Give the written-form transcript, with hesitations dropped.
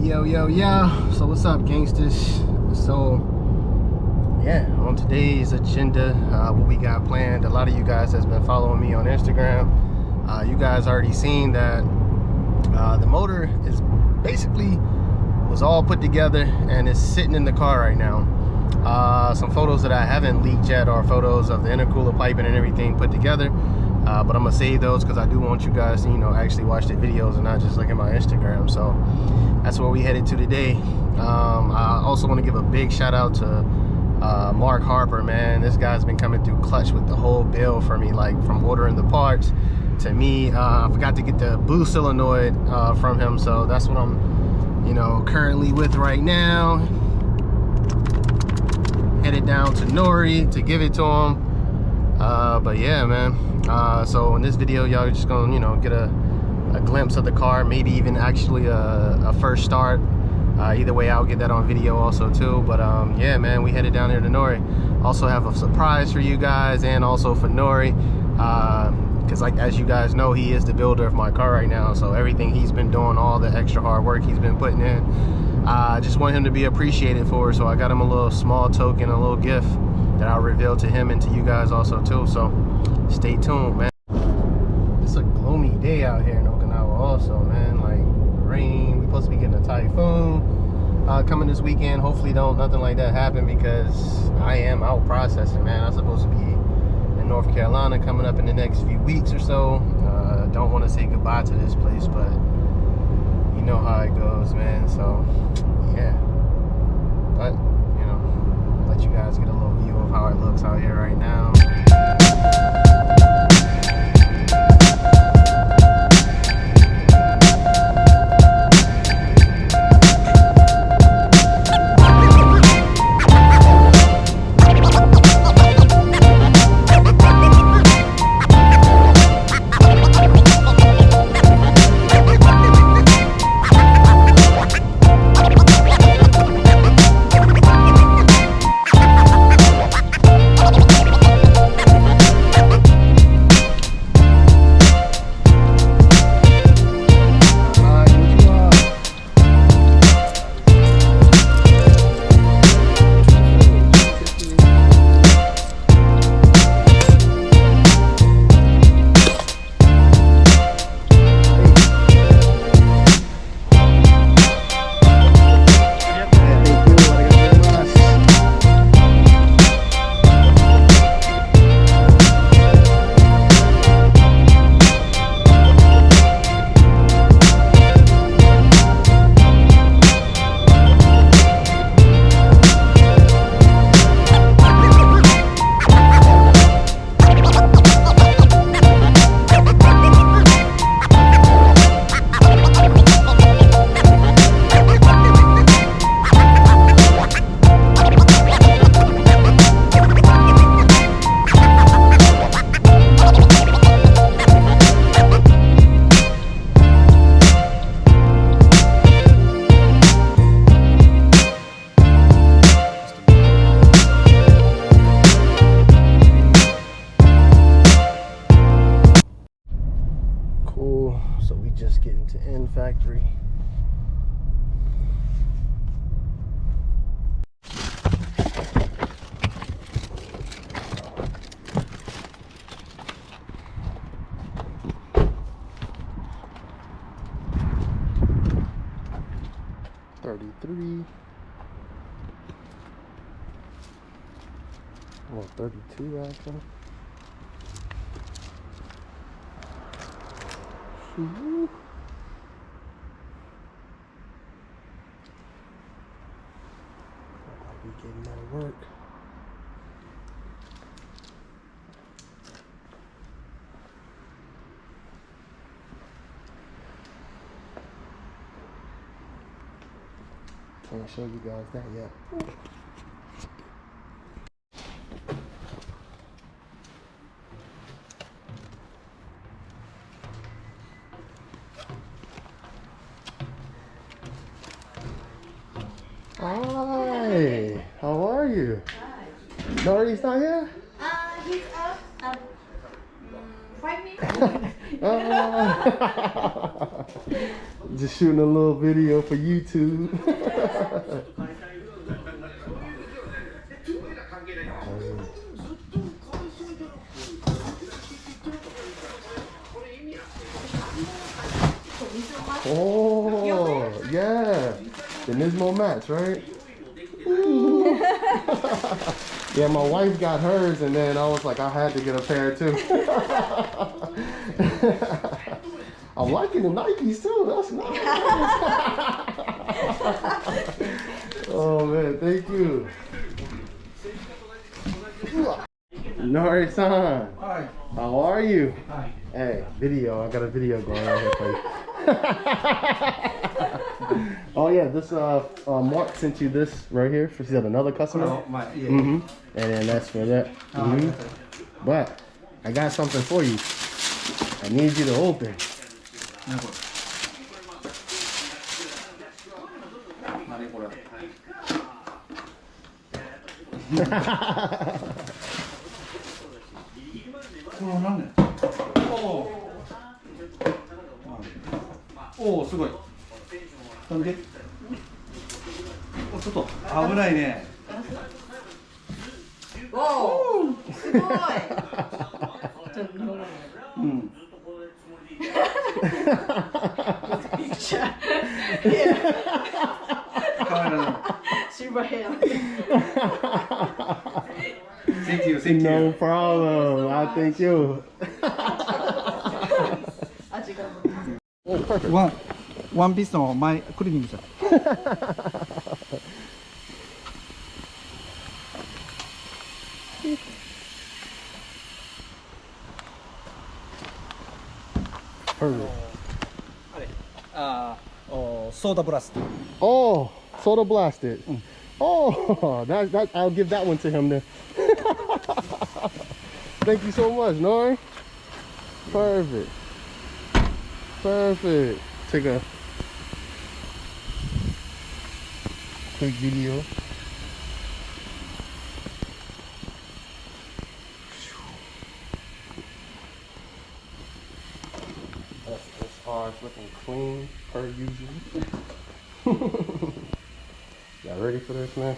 Yo. So what's up, gangsters? So yeah, on today's agenda, what we got planned, a lot of you guys has been following me on Instagram. You guys already seen that the motor is basically was all put together and is sitting in the car right now. Some photos that I haven't leaked yet are photos of the intercooler piping and everything put together. But I'm gonna save those because I do want you guys to, actually watch the videos and not just look at my Instagram. So that's where we headed to today. I also want to give a big shout out to Mark Harper, man. This guy's been coming through clutch with the whole bill for me, like from ordering the parts to me. I forgot to get the boost solenoid from him, so that's what I'm, currently with right now. Headed down to Nori to give it to him. But yeah, man. So in this video, y'all are just gonna, get a glimpse of the car, maybe even actually a first start. Either way, I'll get that on video also too. But yeah, man, we headed down here to Nori. Also have a surprise for you guys and also for Nori, because like as you guys know, he is the builder of my car right now. So everything he's been doing, all the extra hard work he's been putting in, I just want him to be appreciated for it. So I got him a little small token, a little gift that I'll reveal to him and to you guys also too. So stay tuned, man. It's a gloomy day out here in Okinawa also, man. Like rain, we supposed to be getting a typhoon coming this weekend. Hopefully nothing like that happen, because I am out processing, man. I'm supposed to be in North Carolina coming up in the next few weeks or so. Don't want to say goodbye to this place, but you know how it goes, man. So yeah, but let you guys get a little view of how it looks out here right now. So we just getting to NFactory. Well, 32 actually. Ooh. We getting that work. Can't show you guys that yet. Hi, how are you? Hi. Nori's not here? He's up 5 minutes. Just shooting a little video for YouTube. Oh, yeah. The Nismo Mats, right? Yeah, my wife got hers, and then I was like, I had to get a pair too. I'm liking the Nikes too. That's nice. Oh man, thank you. Nori-san. Hi. How are you? Hi. Hey, video. I got a video going on here for you. Oh yeah, this Mark sent you this right here. She's got another customer. Oh, my, yeah. And then that's for that. But I got something for you. I need you to open.おお、すごい。なんで？お、ちょっと危ないね。おお、すごい。うん。カメラの。Thank you, thank you. No problem. I thank you. Oh, perfect. One piece の前クリーニングした。Perfect. ソーダブラスト。 Oh, soda blasted. Oh, that I'll give that one to him then. Thank you so much, Nori. Perfect. Perfect. Take a quick video. This car is looking clean per usual. Y'all ready for this, man?